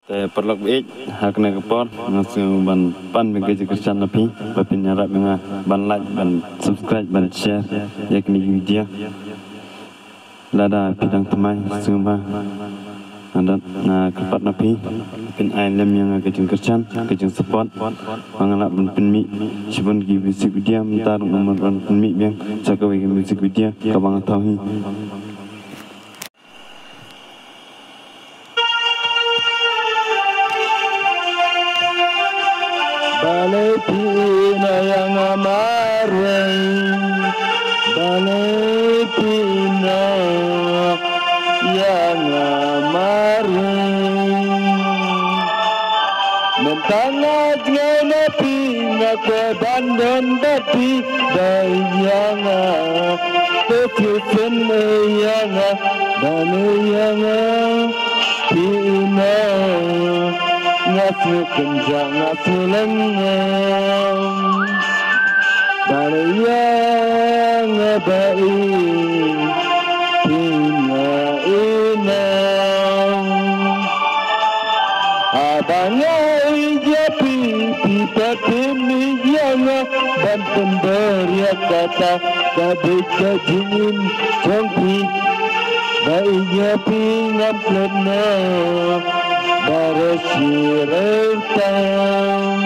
Perlok bait hakna kepor ngasih ban pan bagi kerjaan lebih bapin nyarap menga ban like ban subscribe ban share yakni video lada pidang temai semua anda na kepat napi pin ailem yang agak kerjaan support mengalap ban penmi cibun gi music video mentar nomor ban penmi yang cakap bagi music video kabang tahu Balai pina yang amarai, balai pina yang amarai. Mentangga dengan pina ke bandan tapi bayanga, kekiusan bayanga, balai yang pina. Ngasih kenjang ngasih lengang barang baik punya inang abangnya ijapi kita temi yang dan pemberi kata kabeh kajingin jongpi baiknya pingam plena Barasirentang